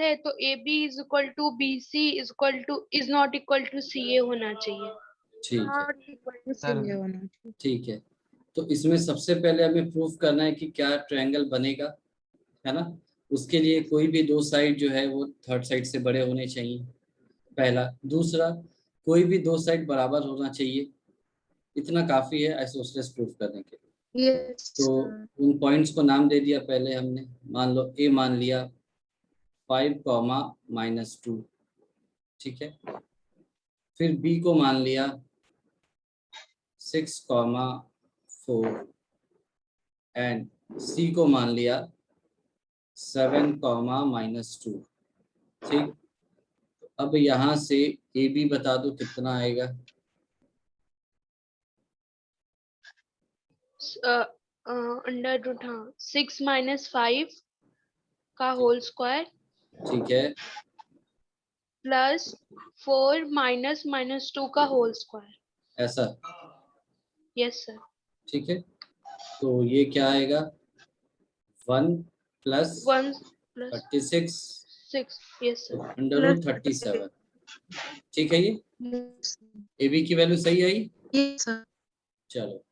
है तो A B is equal to B C is equal to is not equal to C A होना चाहिए। ठीक है, not equal to C A होना चाहिए। ठीक है। तो इसमें सबसे पहले हमें प्रूफ करना है कि क्या ट्रायंगल बनेगा, है ना। उसके लिए कोई भी दो साइड जो है वो थर्ड साइड से बड़े होने चाहिए, पहला। दूसरा, कोई भी दो साइड बराबर होना चाहिए। इतना काफी है आइसोसेलेस प्रूफ करने के लिए। यस तो उन पॉइंट्स को नाम दे दिया पहले हमने। मान लो ए मान लिया 5, -2, ठीक है। फिर बी को मान लिया 6, 4 एंड सी को मान लिया 7, -2। ठीक। अब यहाँ से ए बी बता दो कितना आएगा। अंडर रूट, हाँ, 6 - 5 का होल स्क्वायर ठीक है, प्लस 4 - -2 का होल स्क्वायर। ऐसा। Yes sir. ठीक है, तो ये क्या आएगा 1 + 1 + 36 6। यस तो सर। √37। ठीक है, ये ए बी की वैल्यू सही आई। Yes sir. चलो,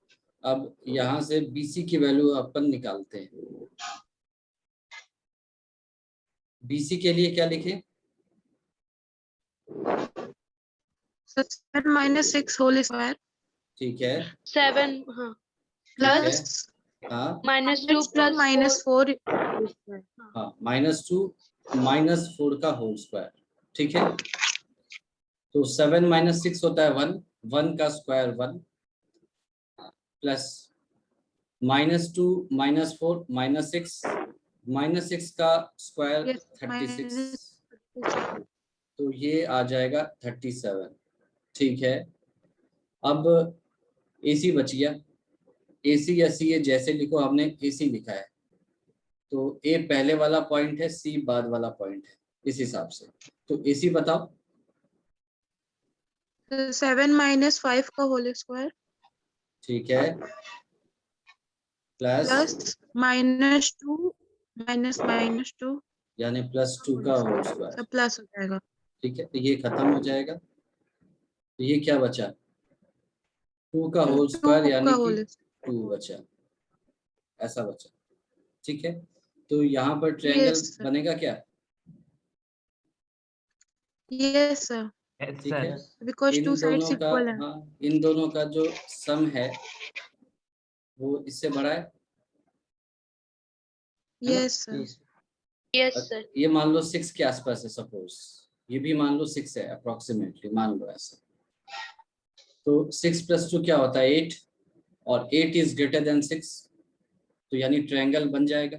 अब यहाँ से बी सी की वैल्यू अपन निकालते हैं। बी सी के लिए क्या लिखें? 7 - 6 होल स्क्वायर ठीक है, 7, हाँ, ठीक है, प्लस हाँ, -2 -2 + 4। -4 हाँ, -2 -4 का होल स्क्वायर। ठीक है, तो 7 - 6 होता है 1, 1 का स्क्वायर 1 प्लस -2 -4 -6, -6 का स्क्वायर यस 36, तो ये आ जाएगा 37। ठीक है, अब AC बच गया। AC या C ये जैसे लिखो, हमने AC लिखा है तो A पहले वाला पॉइंट है, C बाद वाला पॉइंट है, इस हिसाब से। तो AC बताओ। 7 - 5 का होल स्क्वायर ठीक है, प्लस प्लस -2 यानी +2 का होल स्क्वायर। सब प्लस हो जाएगा। ठीक है, तो ये खत्म हो जाएगा। तो ये क्या बचा 2 का होल 2 स्क्वायर, का यानी कि होल 2 बचा, ऐसा बचा। ठीक है, तो यहाँ पर ट्रायंगल यस सर। बनेगा क्या? यस सर, ठीक है, बिकॉज टू इन साइड्स दोनों का, इक्वल है। हाँ, इन दोनों का जो सम है वो इससे बड़ा है ना। Yes sir. Yes sir. ये मान लो 6 के आसपास है, सपोज ये भी मान लो 6 है अप्रोक्सीमेटली, मान लो ऐसा। तो 6 + 2 क्या होता है 8, और 8 इज ग्रेटर देन 6, तो यानी ट्रायंगल बन जाएगा।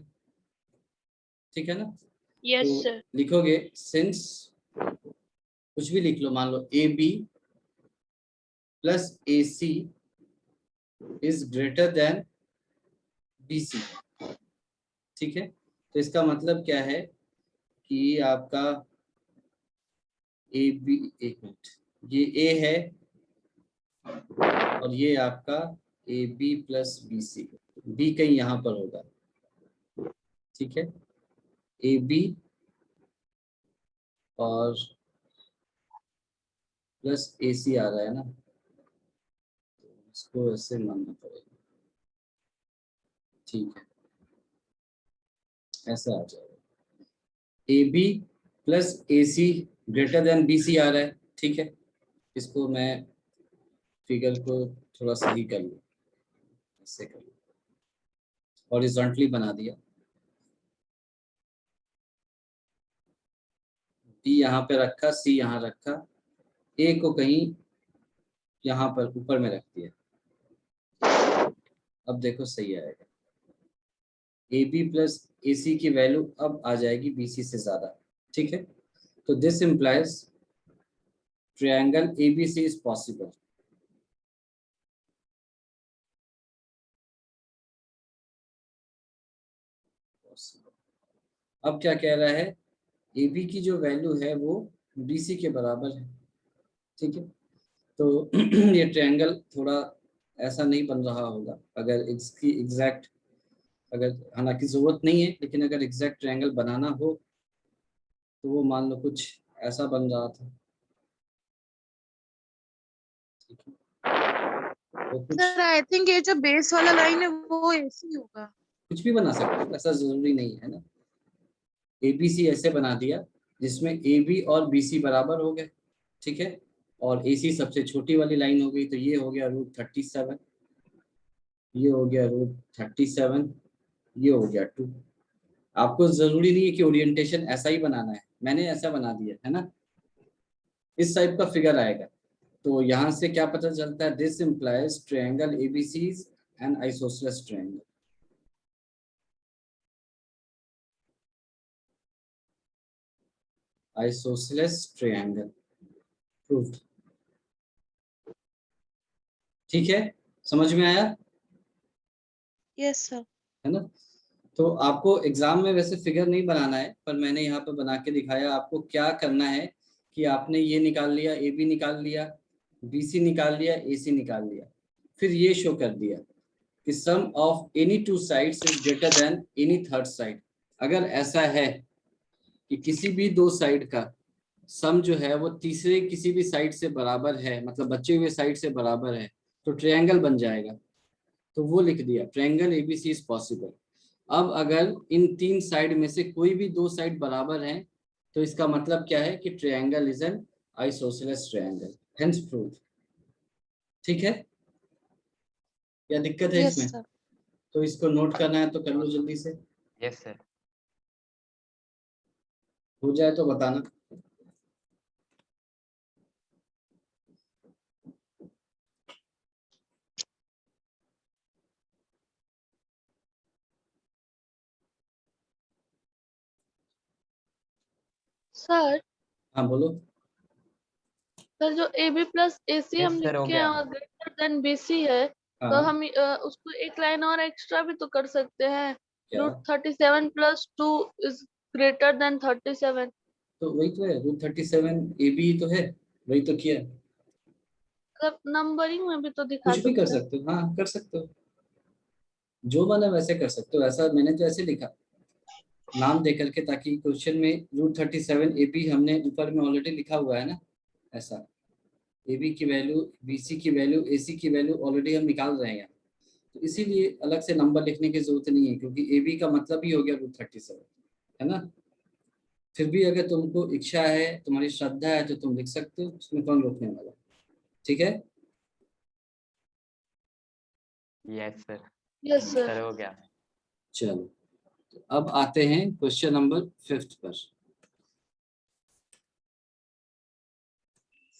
ठीक है ना। यस तो सर। लिखोगे सिंस, कुछ भी लिख लो, मान लो AB + AC is greater then BC। ठीक है, तो इसका मतलब क्या है कि आपका AB, एक मिनट, ये A है और ये आपका AB + BC, B कहीं यहाँ पर होगा। ठीक है, AB और प्लस AC आ रहा है ना, इसको ऐसे मानना पड़ेगा। ठीक है, ऐसा आ जाएगा AB + AC greater than BC आ रहा है। ठीक है, इसको मैं फिगर को थोड़ा सही कर लूँ, ऐसे कर लूँ, हॉरिजॉन्टली बना दिया। B यहाँ पे रखा, C यहाँ रखा, A को कहीं यहाँ पर ऊपर में रख दिया। अब देखो सही आएगा, AB + AC की वैल्यू अब आ जाएगी BC से ज्यादा। ठीक है, तो this implies triangle ABC is possible. अब क्या कह रहा है, AB की जो वैल्यू है वो BC के बराबर है। ठीक है, तो ये ट्रायंगल थोड़ा ऐसा नहीं बन रहा होगा अगर इसकी एग्जैक्ट, अगर, हालांकि जरूरत नहीं है, लेकिन अगर एग्जैक्ट ट्रायंगल बनाना हो तो वो मान लो कुछ ऐसा बन रहा था। ठीक है, तो कुछ सर आई थिंक ये जो बेस वाला लाइन है वो ऐसी होगा। कुछ भी बना सकते हो, ऐसा जरूरी नहीं है ना। एबीसी ऐसे बना दिया जिसमें ए बी और बी सी बराबर हो गए, ठीक है, और ए सी सबसे छोटी वाली लाइन हो गई, तो ये हो गया √37, ये हो गया √37, ये हो गया 2। आपको जरूरी नहीं है कि ओरिएंटेशन ऐसा ही बनाना है, मैंने ऐसा बना दिया है ना, इस टाइप का फिगर आएगा। तो यहाँ से क्या पता चलता है, this implies triangle ABC and isosceles triangle. Isosceles triangle proved. ठीक है, समझ में आया यस सर। है ना। तो आपको एग्जाम में वैसे फिगर नहीं बनाना है, पर मैंने यहाँ पे बना के दिखाया आपको क्या करना है कि आपने ये निकाल लिया, ए बी निकाल लिया, बी सी निकाल लिया, ए सी निकाल लिया, फिर ये शो कर दिया कि sum of any two sides is greater than any third side. अगर ऐसा है कि किसी भी दो साइड का सम जो है वो तीसरे किसी भी साइड से बराबर है, मतलब बचे हुए साइड से बराबर है, तो ट्रायंगल बन जाएगा। तो वो लिख दिया, ट्रायंगल एबीसी इज पॉसिबल। अब अगर इन तीन साइड में से कोई भी दो साइड बराबर हैं, तो इसका मतलब क्या है कि triangle is an isosceles triangle, hence proved. ठीक है, या दिक्कत है यस इसमें? सर। तो इसको नोट करना है तो कर लो जल्दी से, यस सर। हो जाए तो बताना। सर हाँ बोलो। सर जो A B plus A C Yes, हम sir, हो लिखे गया। हैं ग्रेटर देन बी सी है, तो हाँ हम उसको एक लाइन और एक्स्ट्रा भी तो कर सकते हैं। क्या? √37 + 2 इज ग्रेटर देन 37। तो वही तो है, √37 ए बी तो है, वही तो किया। मतलब नंबरिंग में भी तो दिखा कुछ भी कर सकते हैं। सकते हो, हाँ कर सकते हो, जो मन है वैसे कर सकते हो। ऐसा मैंने तो ऐसे लिखा नाम दे करके, ताकि क्वेश्चन में √37 ए बी हमने ऊपर में ऑलरेडी लिखा हुआ है ना, ऐसा ए बी की वैल्यू, बी सी की वैल्यू, ए सी की वैल्यू ऑलरेडी हम निकाल रहे हैं, तो इसीलिए अलग से नंबर लिखने की जरूरत नहीं है, क्योंकि ए बी का मतलब ही हो गया √37, है ना। फिर भी अगर तुमको इच्छा है, तुम्हारी श्रद्धा है, तो तुम लिख सकते हो, उसमें कौन रोकने वाला। ठीक है, yes sir. Yes sir. Sir हो गया। चलो तो अब आते हैं क्वेश्चन नंबर 5 पर।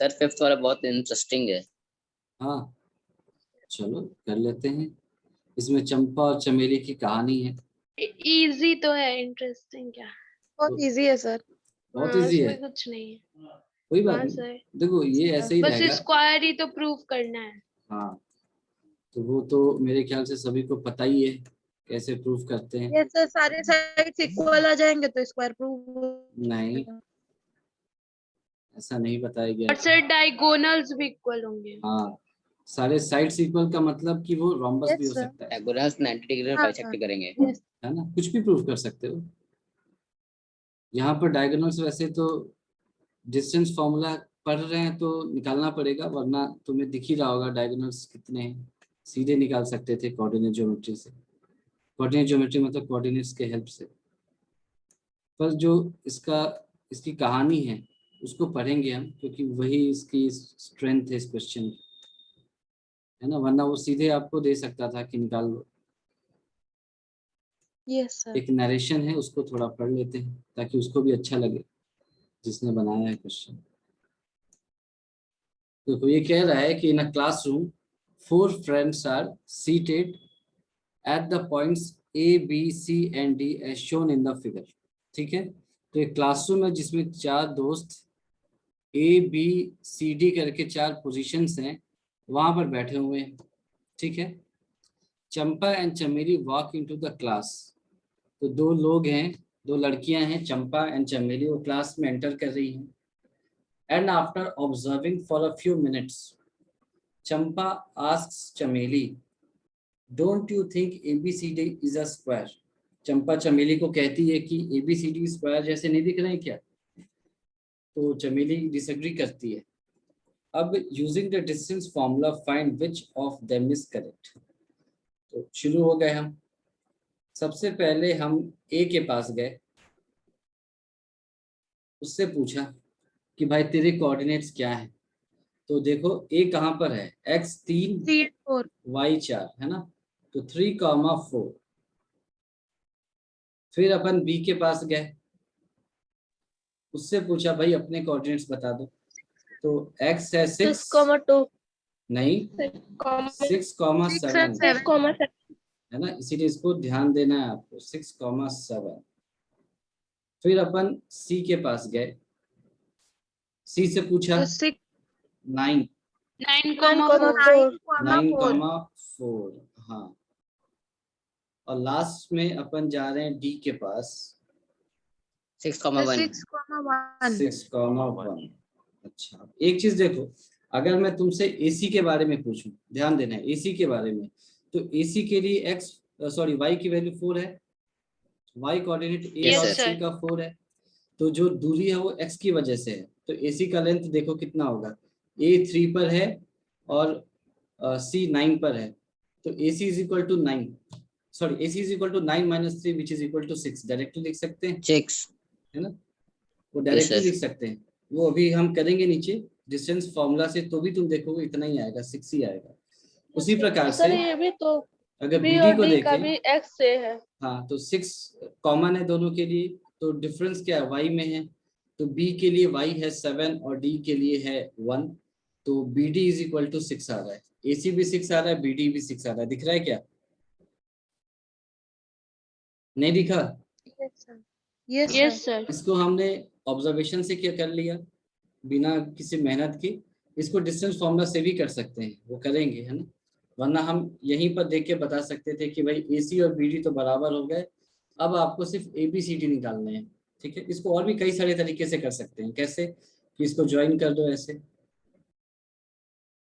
सर 5th वाला बहुत इंटरेस्टिंग है। हाँ चलो कर लेते हैं। इसमें चंपा और चमेली की कहानी है। इजी तो है, इंटरेस्टिंग क्या? बहुत इजी है सर। बहुत हाँ, इजी है, इसमें कुछ नहीं है। कोई बात हाँ नहीं। सर, देखो ये ऐसे ही बस रहेगा। स्क्वायर ही तो प्रूव करना है। हाँ तो वो तो मेरे ख्याल से सभी को पता ही है कैसे प्रूफ करते हैं। यस सर, सारे साइड्स इक्वल आ जाएंगे तो स्क्वायर प्रूव नहीं, ऐसा नहीं बताया गया और है। सर डायगोनल्स भी इक्वल होंगे। हाँ, सारे साइड्स इक्वल का मतलब कि वो रोम्बस भी हो यस सर। सकता है डायगोनल्स 90 डिग्री में हाँ बाइसेक्ट करेंगे। यस। है ना, कुछ भी प्रूफ कर सकते हो। यहाँ पर डायगोनल्स वैसे तो डिस्टेंस फॉर्मूला पढ़ रहे हैं तो निकालना पड़ेगा, वरना तुम्हें दिख ही रहा होगा डायगोनल्स कितने हैं, सीधे निकाल सकते थे कोऑर्डिनेट ज्योमेट्री से। कोऑर्डिनेट ज्योमेट्री मतलब कोऑर्डिनेट्स के हेल्प से। पर जो इसकी कहानी है उसको पढ़ेंगे हम, क्योंकि वही इसकी स्ट्रेंथ है इस क्वेश्चन की, है ना, वरना वो सीधे आपको दे सकता था कि निकाल लो। Yes sir. एक नरेशन है, उसको थोड़ा पढ़ लेते हैं ताकि उसको भी अच्छा लगे जिसने बनाया है क्वेश्चन। तो ये कह रहा है कि in a classroom 4 friends are seated at the points A B C and D as shown in the figure. ठीक है, तो एक क्लासरूम है जिसमें 4 दोस्त ए बी सी डी करके 4 पोजीशंस हैं, वहां पर बैठे हुए हैं। ठीक है, चंपा एंड चमेली वॉक इनटू द क्लास। तो 2 लोग हैं, 2 लड़कियां हैं, चंपा एंड चमेली, वो क्लास में एंटर कर रही हैं। And after observing for a few minutes, Champa asks Chameli, don't you think ABCD is a square. Champa Chameli को कहती है कि ABCD स्क्वायर जैसे नहीं दिख रहे हैं क्या, तो चमेली डिसएग्री करती है। अब using the distance formula find which of them is correct. तो शुरू हो गए हम। सबसे पहले हम ए के पास गए, उससे पूछा कि भाई तेरे कोऑर्डिनेट्स क्या हैं। तो देखो ए कहाँ पर है, x 3 3 4 y 4 है ना, तो 3,4। फिर अपन बी के पास गए, उससे पूछा भाई अपने कोऑर्डिनेट्स बता दो। तो x है 6 2 नहीं 6,7 7 है ना, इसीलिए इसको ध्यान देना है आपको, 6,7। फिर अपन सी के पास गए, सी से पूछा तो 6 9 9,4 हाँ। और लास्ट में अपन जा रहे हैं डी के पास 6,1 6,1। अच्छा एक चीज देखो, अगर मैं तुमसे एसी के बारे में पूछूं, ध्यान देना है एसी के बारे में, तो एसी के लिए y की वैल्यू 4 है, y कोऑर्डिनेट ए Yes, और sir. सी का 4 है, तो जो दूरी है वो x की वजह से है। तो एसी का लेंथ देखो कितना होगा, a 3 पर है और c 9 पर है, तो ac is equal to 9, sorry ac is equal to 9 - 3 which is equal to 6। Directly लिख सकते हैं 6 है ना, वो डायरेक्टली sir. लिख सकते हैं। वो अभी हम करेंगे नीचे डिस्टेंस फॉर्मूला से, तो भी तुम देखोगे इतना ही आएगा, 6 ही आएगा। उसी प्रकार से ये भी तो अगर बी BD और को डी का देखें, भी x से है। हाँ तो 6 कॉमन है दोनों के लिए, तो डिफरेंस क्या है y में है, तो B के लिए y है 7 और D के लिए है 1, तो BD इज इक्वल टू 6 आ रहा है। AC भी 6 आ रहा है, BD भी 6 आ रहा है, दिख रहा है क्या, नहीं दिखा? Yes sir. इसको हमने ऑब्जर्वेशन से क्या कर लिया, बिना किसी मेहनत की। इसको डिस्टेंस फॉर्मूला से भी कर सकते हैं, वो करेंगे है ना, वरना हम यहीं पर देख के बता सकते थे कि भाई AC और BD तो बराबर हो गए, अब आपको सिर्फ ABCD निकालने हैं। ठीक है, इसको और भी कई सारे तरीके से कर सकते हैं। कैसे कि इसको ज्वाइन कर दो, ऐसे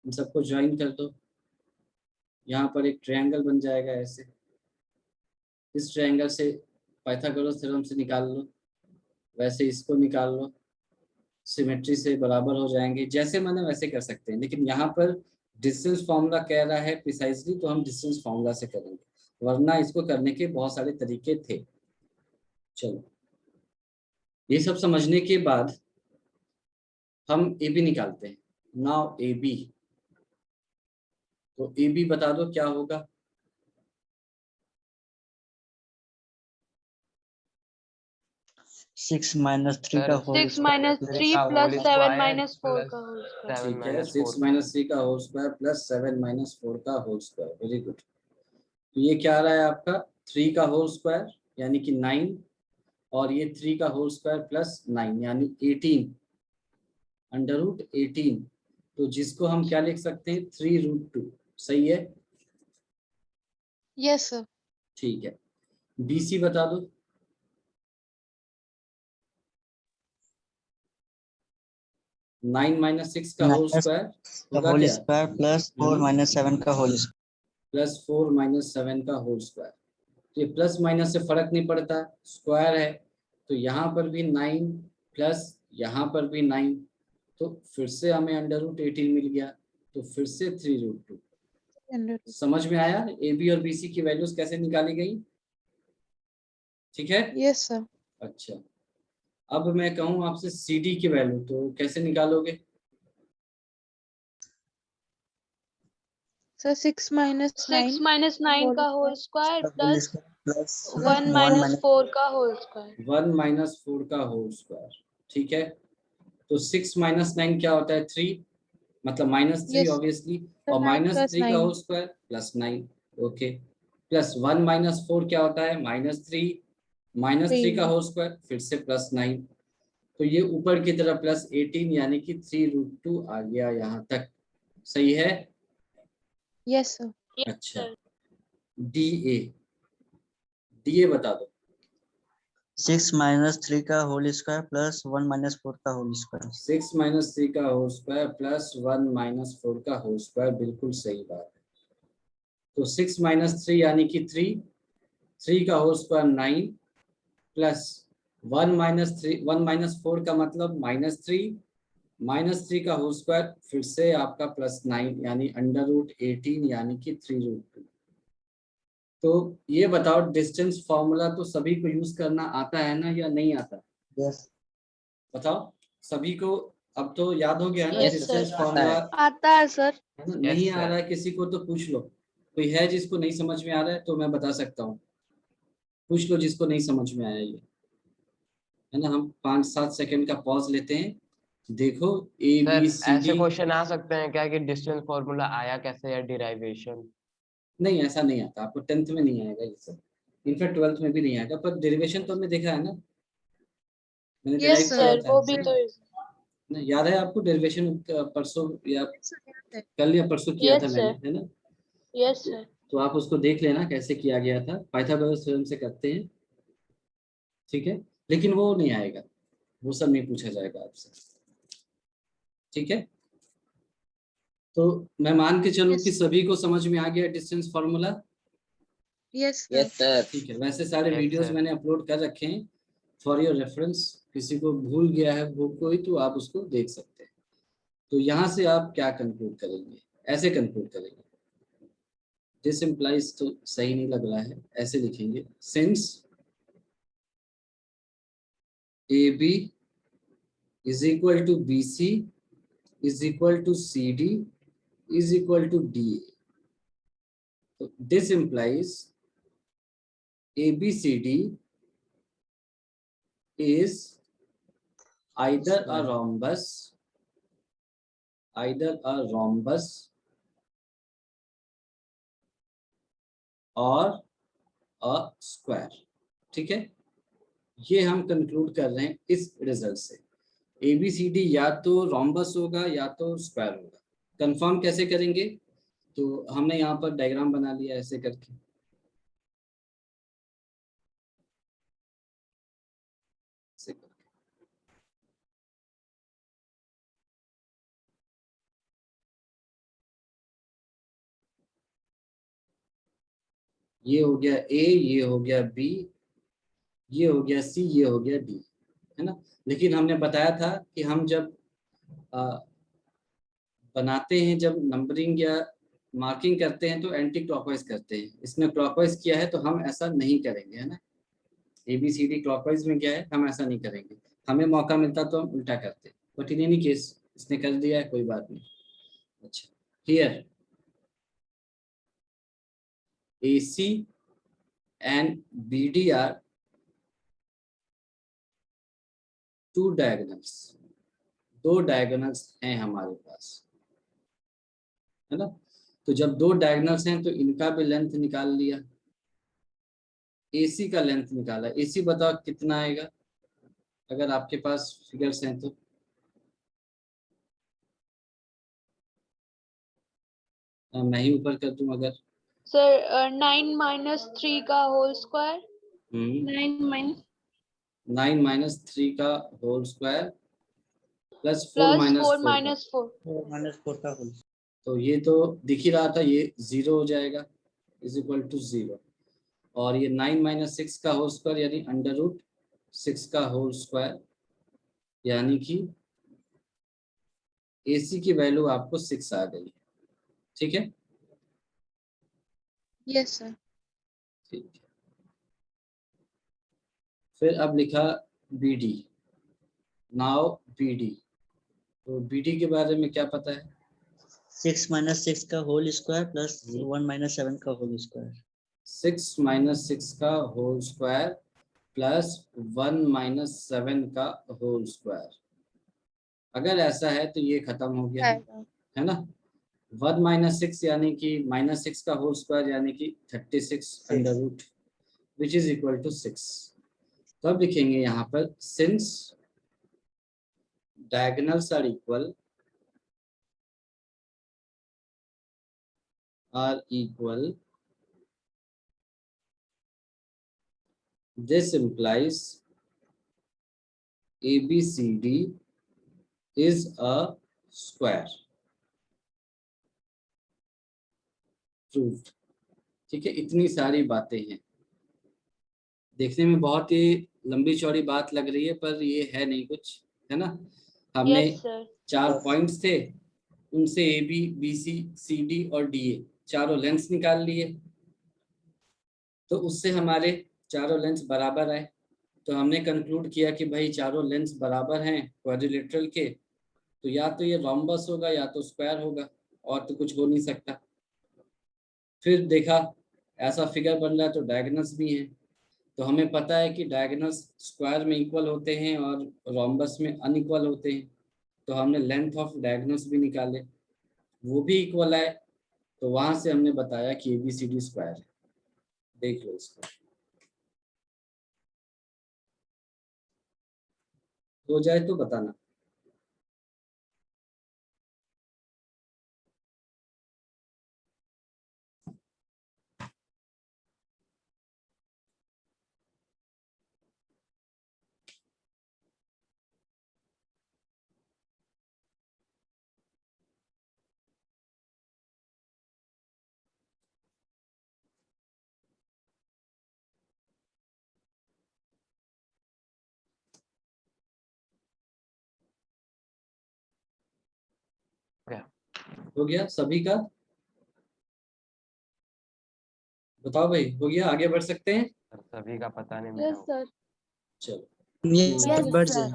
इन सबको ज्वाइन कर दो, यहाँ पर एक ट्रायंगल बन जाएगा ऐसे, इस ट्रायंगल से पाइथागोरस थ्योरम से निकाल लो, वैसे इसको निकाल लो, सिमेट्री से बराबर हो जाएंगे, जैसे मैंने वैसे कर सकते हैं। लेकिन यहाँ पर डिस्टेंस फॉर्मूला कह रहा है प्रिसाइजली, तो हम डिस्टेंस फॉर्मूला से करेंगे, वरना इसको करने के बहुत सारे तरीके थे। चलो ये सब समझने के बाद हम AB निकालते हैं। नाउ AB, तो AB बता दो क्या होगा, सिक्स माइनस थ्री Sir, का होल 6 minus 3 plus 7 minus 4 का होल स्क्वायर। ठीक है 6 - 3 का होल स्क्वायर प्लस 7 - 4 का होल स्क्वायर, वेरी गुड। तो ये क्या आ रहा है आपका 3 का होल स्क्वायर यानी कि 9, और ये 3 का होल स्क्वायर प्लस 9 यानी 18 √18, तो जिसको हम क्या लिख सकते हैं 3√2, सही है? Yes sir. ठीक है, BC बता दो। नाइन - 6 का होल स्क्वायर होगा होल क्या, स्क्वायर प्लस 4 - 7 का होल स्क्वायर प्लस 4 - 7 का होल स्क्वायर। तो ये प्लस माइनस से फर्क नहीं पड़ता, स्क्वायर है, तो यहाँ पर भी 9 प्लस यहाँ पर भी 9, तो फिर से हमें √18 मिल गया, तो फिर से 3√2। समझ में आया AB और BC की वैल्यूज कैसे निकाली गई? ठीक है, यस सर। अच्छा अब मैं कहूँ आपसे CD की वैल्यू, तो कैसे निकालोगे? सर 6 minus 6 9 minus 9 का whole square plus plus 1 minus 4 का होल स्क्वायर। 1 - 4 का होल स्क्वायर, ठीक है। तो 6 - 9 क्या होता है 3, मतलब -3 Yes. ऑब्वियसली, और 9 plus -3 का 9. Whole square plus 9, okay. Plus 1 - 4 क्या होता है -3, -3 का होल स्क्वायर फिर से प्लस 9, तो ये ऊपर की तरफ प्लस 18 यानी कि 3√2 आ गया यहाँ तक, सही है? Yes sir. अच्छा DA, DA बता दो। 6 - 3 का होल स्क्वायर प्लस 1 - 4 का होल स्क्वायर 6 - 3 का होल स्क्वायर प्लस 1 - 4 का होल स्क्वायर, बिल्कुल सही बात है। तो 6 - 3 यानी कि 3 का होल स्क्वायर 9 प्लस 1 - 4 का मतलब -3, -3 का होल स्क्वायर फिर से आपका +9 यानी √18 यानी कि 3√2। तो ये बताओ डिस्टेंस फॉर्मूला तो सभी को यूज करना आता है ना या नहीं आता? यस बताओ सभी को अब तो याद हो गया है ना Yes, डिस्टेंस sir. फॉर्मूला, आता है सर। है ना? Yes, नहीं आ sir. रहा है किसी को तो पूछ लो, कोई है जिसको नहीं समझ में आ रहा है तो मैं बता सकता हूँ, पूछ लो जिसको नहीं समझ में आया ये, है ना? हम 5-7 सेकंड का पॉज लेते हैं, देखो सर ऐसे ABCD। क्वेश्चन आ सकते हैं क्या कि डिस्टेंस फॉर्मूला आया कैसे या डिराइवेशन? नहीं ऐसा नहीं आता, आपको 10th में नहीं आएगा ये सब, इनफैक्ट 12th में भी नहीं आएगा, पर डेरिवेशन तो हमने देखा है ना, मैंने Yes, डिराइव sir. किया सर था वो भी तो ना, याद है आपको डेरिवेशन परसों या कल या परसों किया था Yes, मैंने, sir. है ना? Yes sir. तो आप उसको देख लेना कैसे किया गया था, पाइथागोरस थ्योरम से करते हैं, ठीक है? लेकिन वो नहीं आएगा, वो सब नहीं पूछा जाएगा आपसे, ठीक है? तो मैं मान के चलूं कि Yes. सभी को समझ में आ गया distance formula, Yes, sir. Yes sir. ठीक है? वैसे सारे Yes, वीडियोस sir. मैंने अपलोड कर रखे हैं फॉर योर रेफरेंस, किसी को भूल गया है वो कोई तो आप उसको देख सकते हैं। तो यहाँ से आप क्या कंक्लूड करेंगे? ऐसे कंक्लूड करेंगे, दिस इम्प्लाइज तो सही नहीं लग रहा है, ऐसे लिखेंगे since AB is equal to BC is equal to CD is equal to DA, तो this implies ABCD is either a rhombus और अ स्क्वायर, ठीक है? ये हम कंक्लूड कर रहे हैं इस रिजल्ट से, ABCD या तो रोम्बस होगा या तो स्क्वायर होगा। कंफर्म कैसे करेंगे? तो हमने यहाँ पर डायग्राम बना लिया ऐसे करके, ऐसे करके। ये हो गया A, ये हो गया B, ये हो गया C, ये हो गया D, है ना? लेकिन हमने बताया था कि हम जब बनाते हैं, जब नंबरिंग या मार्किंग करते हैं तो एंटी क्लॉकवाइज करते हैं, इसमें क्लॉकवाइज किया है तो हम ऐसा नहीं करेंगे, है ना? ABCD क्लॉकवाइज में क्या है, हम ऐसा नहीं करेंगे, हमें मौका मिलता तो हम उल्टा करते, बट इन एनी केस इसने कर दिया है, कोई बात नहीं। अच्छा, here AC and BD are two diagonals, दो डायगोनल्स हैं हमारे पास, है ना? तो जब दो डायगोनल्स हैं तो इनका भी लेंथ निकाल लिया, AC का लेंथ निकाला, AC बताओ कितना आएगा अगर आपके पास फिगर्स हैं तो? मैं ही ऊपर कर दूं अगर? सर 9 - 3 का होल स्क्वायर। 9 - 3 का होल स्क्वायर प्लस 4 प्लस - 4 4 का, -4। -4 का होल तो ये तो दिख ही रहा था, ये 0 हो जाएगा इज इक्वल टू 0, और ये 9 - 6 का होल स्क्वायर यानी √6 का होल स्क्वायर, यानी कि AC की वैल्यू आपको 6 आ गई, ठीक है? Yes, sir. ठीक है, फिर अब लिखा BD, नाउ BD, तो BD के बारे में क्या पता है? 6 - 6 का होल स्क्वायर प्लस 1 - 7 का होल स्क्वायर। 6 - 6 का होल स्क्वायर प्लस 1 - 7 का होल स्क्वायर, अगर ऐसा है तो ये खत्म हो गया, है ना? 1 - 6 यानी कि -6 का होल स्क्वायर यानी कि 36 under root which is equal to 6। तो अब लिखेंगे यहाँ पर since diagonals are equal this implies ABCD is a square, proved, ठीक है? इतनी सारी बातें हैं, देखने में बहुत ही लंबी चौड़ी बात लग रही है पर ये है नहीं कुछ, है ना। हमने यस सर। 4 पॉइंट्स थे, उनसे A B, B C, C D और डी ए चारों लेंथ्स निकाल लिए, तो उससे हमारे चारों लेंथ्स बराबर आए। तो हमने कंक्लूड किया कि भाई चारों लेंथ्स बराबर हैं क्वाड्रिलेटरल के, तो या तो ये रोम्बस होगा या तो स्क्वायर होगा, और तो कुछ हो नहीं सकता। फिर देखा ऐसा फिगर बन रहा है तो डायगोनल्स भी हैं, तो हमें पता है कि डायगोनल्स स्क्वायर में इक्वल होते हैं और रोम्बस में अनइक्वल होते हैं, तो हमने लेंथ ऑफ डायगोनल्स भी निकाले, वो भी इक्वल आए, तो वहां से हमने बताया कि ABCD स्क्वायर है। देख लो इसको, हो जाए तो बताना। हो गया सभी का? बताओ भाई, हो गया? आगे बढ़ सकते हैं? सर सभी का पता नहीं मेरे यस को। सर। चलो यस Yes, बढ़ sir. जाए।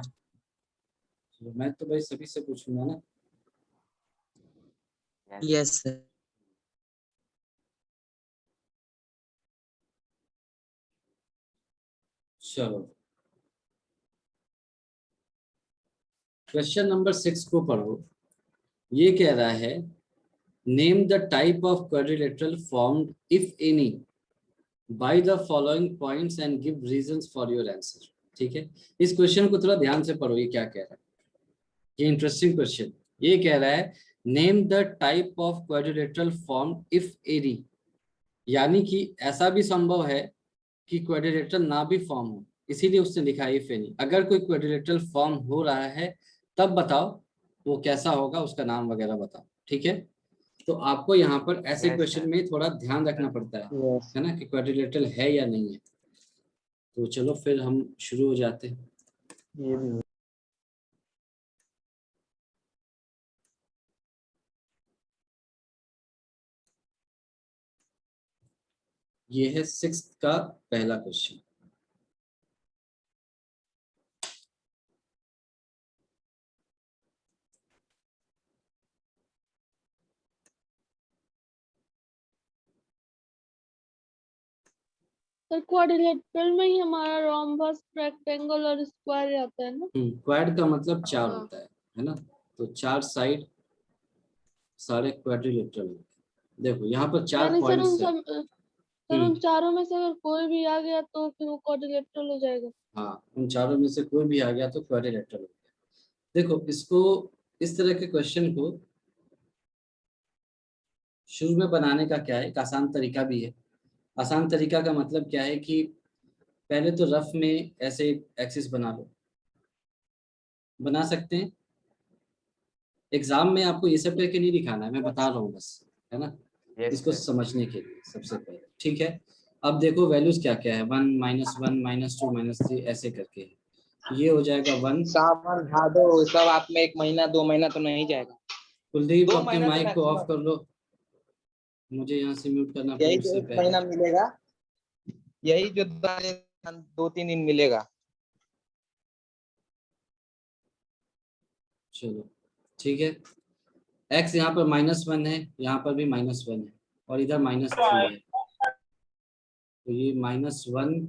चलो, मैं तो भाई सभी से पूछूंगा ना। Yes sir. चलो क्वेश्चन नंबर 6 को पढ़ो। ये कह रहा है name the type of quadrilateral formed if any by the following points and give reasons for your answer. ठीक है, इस क्वेश्चन को थोड़ा ध्यान से पढ़ो, ये क्या कह रहा है, ये इंटरेस्टिंग क्वेश्चन। ये कह रहा है name the type of quadrilateral form if any, यानी कि ऐसा भी संभव है कि क्वाड्रिलेटरल ना भी फॉर्म हो, इसीलिए उसने लिखा है इफ एनी। अगर कोई क्वाड्रिलेटरल फॉर्म हो रहा है तब बताओ वो कैसा होगा, उसका नाम वगैरह बताओ। ठीक है, तो आपको यहाँ पर ऐसे Yes, क्वेश्चन sir. में थोड़ा ध्यान रखना पड़ता है ना, कि क्वाड्रिलेटरल है या नहीं है। तो चलो फिर हम शुरू हो जाते हैं। ये भी ये है 6th का पहला क्वेश्चन। सर क्वाड्रिलेटरल में ही हमारा रोम्बस, रेक्टेंगल और स्क्वायर आता है ना। क्वाड का मतलब 4 हाँ। होता है ना, तो 4 साइड सारे क्वाड्रिलेटरल होते हैं। देखो यहाँ पर 4 यानी सर पॉइंट्स है। सर उन चारों में से अगर कोई भी आ गया तो फिर वो क्वाड्रिलेटरल हो जाएगा। हाँ, उन चारों में से कोई भी आ गया तो क्वाड्रिलेटरल हो गया। देखो इसको, इस तरह के क्वेश्चन को शुरू में बनाने का क्या है, एक आसान तरीका भी है। आसान तरीका का मतलब क्या है कि पहले तो रफ में ऐसे एक्सिस बना लो, बना सकते हैं। एग्जाम में आपको ये सब करके नहीं दिखाना है, मैं बता रहा हूँ बस, है ना, Yes, इसको sir. समझने के लिए सबसे पहले। ठीक है, अब देखो वैल्यूज क्या क्या है, 1 -1 -2 -3 ऐसे करके है। ये हो जाएगा 1। सावन भादो सब आप में 1 महीना 2 महीना तो नहीं जाएगा। कुलदीप 2 अपने महीना तो माइक को ऑफ मैक्सिमम, कर लो, मुझे यहाँ से म्यूट करना यही पड़ेगा जो उससे 1 पहले। महीना मिलेगा, यही जो 2-3 दिन मिलेगा। चलो ठीक है, x यहाँ पर -1 है, यहाँ पर भी -1 है, और इधर -3 है, तो ये -1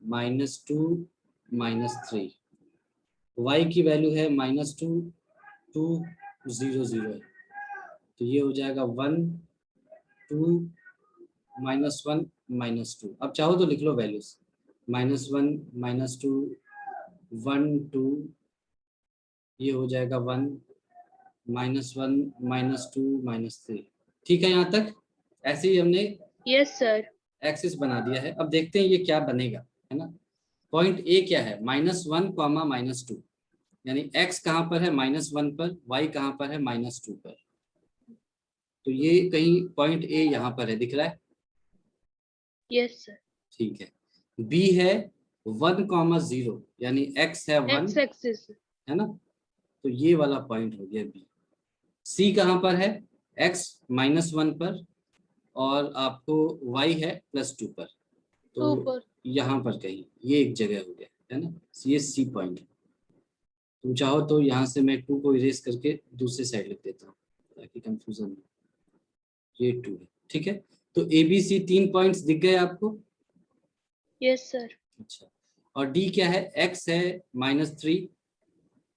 -2 -3। y की वैल्यू है -2 2 0 0 है, तो ये हो जाएगा 1 2 -1 -2। अब चाहो तो लिख लो वैल्यूज, -1 -2 1 2, ये हो जाएगा 1 -1 -2 -3। ठीक है, यहाँ तक ऐसे ही हमने यस सर। एक्सिस बना दिया है। अब देखते हैं ये क्या बनेगा, है ना। पॉइंट ए क्या है, -1, -2, यानी x कहाँ पर है, -1 पर, y कहाँ पर है, -2 पर। तो ये कहीं पॉइंट ए यहाँ पर है, दिख रहा है। Yes sir. ठीक है, बी है 1,0 यानी x है 1, एक्स एक्सिस है ना, तो ये वाला पॉइंट हो गया बी। सी कहाँ पर है, x -1 पर, और आपको y है +2 पर, टू तो पर यहाँ पर कहीं ये एक जगह हो गया, है ना, ये सी पॉइंट है। तुम चाहो तो यहाँ से मैं 2 को इरेज करके दूसरी साइड लिख देता हूँ ताकि कंफ्यूजन हो। ये 2 है, ठीक है। तो ए बी सी 3 पॉइंट्स दिख गए आपको। Yes sir. अच्छा, और डी क्या है, x है -3,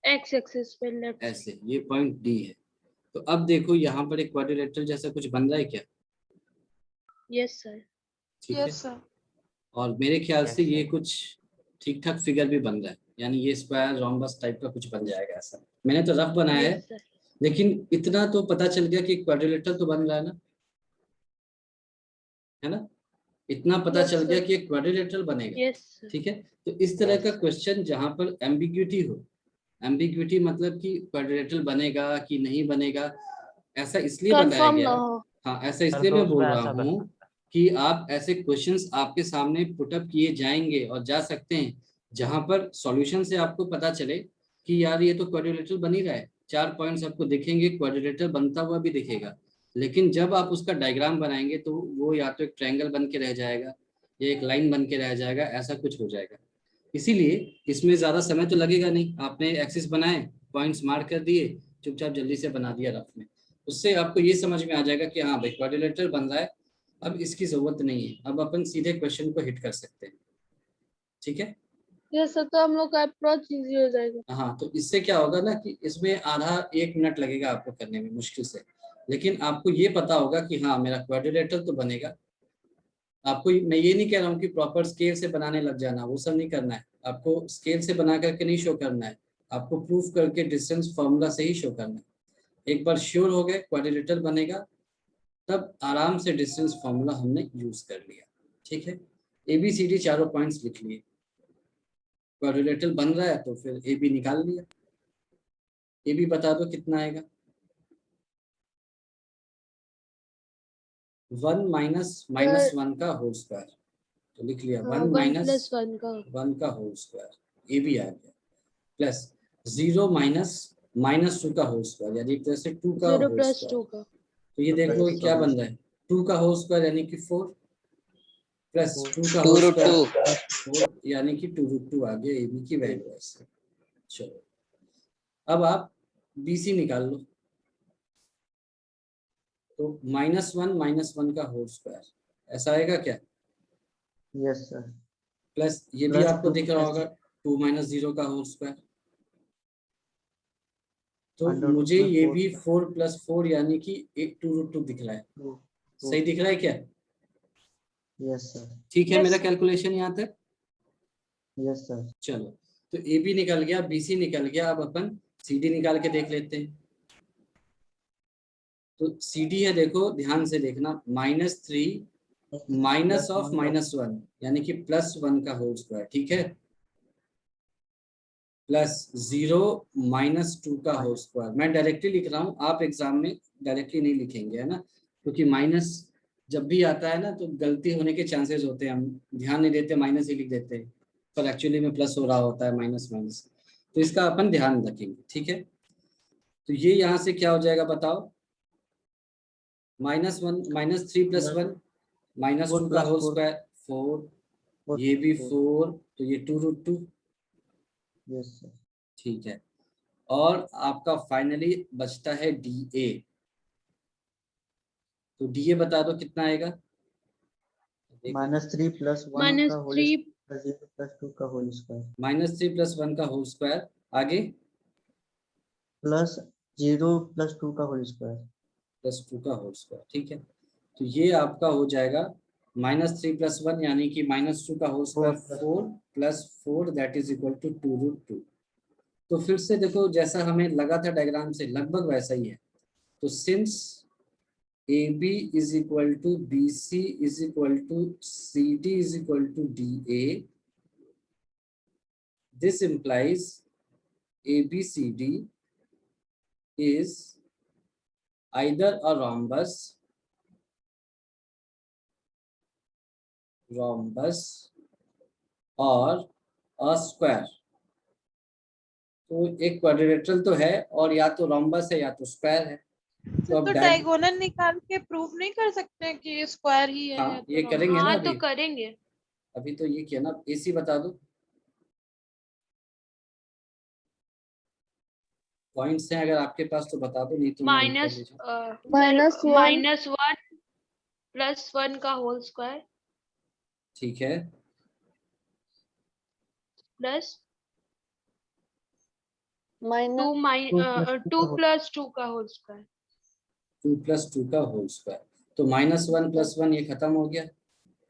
एक्स एक्सिस पे लेफ्ट ऐसे ये पॉइंट डी है। तो अब देखो यहाँ पर एक क्वाड्रिलेटरल जैसा कुछ बन रहा है क्या, यस सर। ठीक है। और मेरे ख्याल से Yes, ये sir. कुछ ठीक ठाक फिगर भी बन रहा है, यानी ये स्क्वायर रोम्बस टाइप का कुछ बन जाएगा ऐसा। मैंने तो रफ बनाया है, यस सर। लेकिन इतना तो पता चल गया कि क्वाड्रिलेटरल तो बन रहा है ना, है ना, इतना पता Yes, चल sir. गया कि एक क्वाड्रिलेटरल बनेगा, यस सर। ठीक है। तो इस तरह का Yes. क्वेश्चन जहां पर एम्बिग्यूटी हो, एम्बिग्यूटी मतलब कि क्वाड्रिलेटरल बनेगा कि नहीं बनेगा, ऐसा इसलिए बताया कंफर्म गया ना है, हो। हाँ ऐसा सर इसलिए तो मैं बोल उसमें रहा ऐसा हूँ कि आप ऐसे क्वेश्चंस आपके सामने पुटअप किए जाएंगे और जा सकते हैं जहां पर सॉल्यूशन से आपको पता चले कि यार ये तो क्वाड्रिलेटरल बन ही रहा है, 4 पॉइंट्स आपको दिखेंगे, क्वाड्रिलेटरल बनता हुआ भी दिखेगा, लेकिन जब आप उसका डायग्राम बनाएंगे तो वो या तो एक ट्रायंगल बन के रह जाएगा या एक लाइन बन के रह जाएगा, ऐसा कुछ हो जाएगा। इसीलिए इसमें ज्यादा समय तो लगेगा नहीं, आपने एक्सिस बनाए, पॉइंट्स मार्क कर दिए, चुपचाप जल्दी से बना दिया रफ में, उससे आपको ये समझ में आ जाएगा कि हाँ भाई क्वाड्रिलेटरल बन रहा है, अब इसकी जरूरत नहीं है, अब अपन सीधे क्वेश्चन को हिट कर सकते हैं, ठीक है। यस सर, तो हम लोग का अप्रोच इजी हो जाएगा। हाँ, तो इससे क्या होगा ना कि इसमें आधा 1 मिनट लगेगा आपको करने में मुश्किल से, लेकिन आपको ये पता होगा कि हाँ मेरा क्वाड्रिलेटरल तो बनेगा। आपको मैं ये नहीं कह रहा हूँ कि प्रॉपर स्केल से बनाने लग जाना, वो सब नहीं करना है, आपको स्केल से बना करके नहीं शो करना है, आपको प्रूफ करके डिस्टेंस फॉर्मूला से ही शो करना है। एक बार श्योर हो गए क्वाड्रिलेटरल बनेगा, तब आराम से डिस्टेंस फॉर्मूला हमने यूज कर लिया, ठीक है। ABCD चारों पॉइंट्स लिख लिए, क्वाड्रिलेटरल बन रहा है तो फिर AB निकाल लिया। AB बता दो कितना आएगा, 1 -1 का होल स्क्वायर, तो लिख लिया 1 वन - प्लस वन का 1 का होल स्क्वायर, AB आ गया, प्लस 0 -2 का होल स्क्वायर, यानी एक तरह से 2 का 0 होल + स्क्वायर। 2 का। तो ये देख लो क्या बन रहा है, 2 का होल स्क्वायर यानी कि 4, प्लस 2 का 2 होल root 2 स्क्वायर 4 यानी कि 2√2 आ गया AB की वैल्यू ऐसे। चलो अब आप BC निकाल लो, तो -1 का होल स्क्वायर ऐसा आएगा क्या, यस सर, प्लस ये भी प्लस आपको 2 दिख रहा होगा 2 - 0 का होल स्क्वायर, तो अंडर मुझे रूट में ये 4 भी 4 + 4 यानी कि एक 2√2 दिख रहा है, सही दिख रहा है क्या, यस सर, ठीक है Yes, मेरा sir. कैलकुलेशन यहाँ तक। यस सर, चलो तो AB निकल गया, BC निकल गया, अब अपन CD निकाल के देख लेते हैं। तो CD है, देखो ध्यान से देखना, -3 माइनस ऑफ -1 यानी कि +1 का होल स्क्वायर, ठीक है, प्लस 0 -2 का होल स्क्वायर। मैं डायरेक्टली लिख रहा हूँ, आप एग्जाम में डायरेक्टली नहीं लिखेंगे, है ना, क्योंकि माइनस जब भी आता है ना तो गलती होने के चांसेस होते हैं, हम ध्यान नहीं देते, माइनस ही लिख देते हैं, पर एक्चुअली में प्लस हो रहा होता है, माइनस माइनस, तो इसका अपन ध्यान रखेंगे, ठीक है। तो ये यहाँ से क्या हो जाएगा बताओ, -3 + 1 -2 का होल स्क्वायर 4, ये भी 4, तो ये 2√2, यस सर, ठीक है। और आपका फाइनली बचता है DA, तो DA बता दो कितना आएगा, -3 + 1 का होल -3 स्क्वायर 0 + 2 का होल स्क्वायर -3 + 1 का होल स्क्वायर, आगे प्लस 0 + 2 का होल स्क्वायर, +2 का होल स्क्वायर, ठीक है। तो ये आपका हो जाएगा -3 + 1 यानी कि -2 का होल स्क्वायर 4 + 4 दैट इज इक्वल टू 2√2। तो फिर से देखो जैसा हमें लगा था डायग्राम से लगभग वैसा ही है। तो since AB is equal to BC is equal to CD is equal to DA, this implies ABCD is either a rhombus or a square. तो एक क्वाड्रिलेटरल तो है और या तो रोम्बस है या तो स्क्वायर है। तो अब तो डायगोनल निकाल के प्रूफ नहीं कर सकते हैं कि ये स्क्वायर ही है हाँ, या तो ये rhombus? करेंगे ना हाँ अभी। तो करेंगे। अभी तो ये किया ना, एसी बता दो। पॉइंट्स हैं अगर आपके पास तो बता दो, नहीं तो मैं लिख कर माइनस ले जाऊं। -1 + 1 का होल स्क्वायर ठीक है, प्लस -2 2 + 2 का होल स्क्वायर। 2 + 2 का होल स्क्वायर। तो -1 + 1 ये खत्म हो गया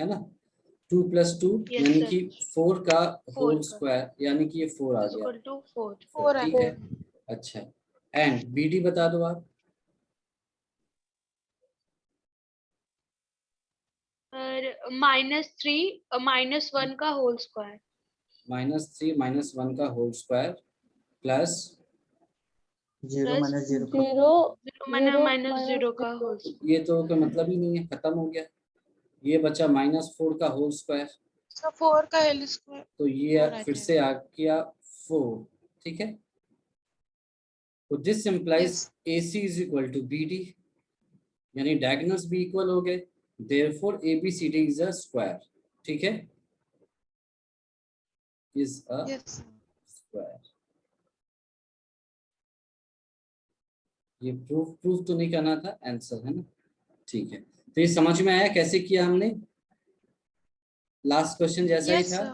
है ना। 2 + 2 Yes, यानी sir. कि 4 का 4 होल का। स्क्वायर, यानी कि ये 4 आ गया। = 4। फोर ठीक है, अच्छा। एंड बीडी बता दो आप। और -3 - 1 का होल स्क्वायर -3 - 1 का whole square plus 0 plus minus 0 का 0 का होल स्क्वायर। ये तो कोई मतलब ही नहीं है, खत्म हो गया। ये बचा -4 का होल स्क्वायर, तो 4 का होल स्क्वायर। तो ये 4 आ फिर जाएगा। से आ गया 4। ठीक है, तो दिस इम्प्लाइज AC = BD, यानी डायगोनल्स भी इक्वल हो गए, therefore ABCD is a square. ठीक है, इज अ यस स्क्वायर। ये प्रूफ तो नहीं करना था, आंसर है ना। ठीक है, तो ये समझ में आया कैसे किया हमने। लास्ट क्वेश्चन जैसा ही यस था। सर।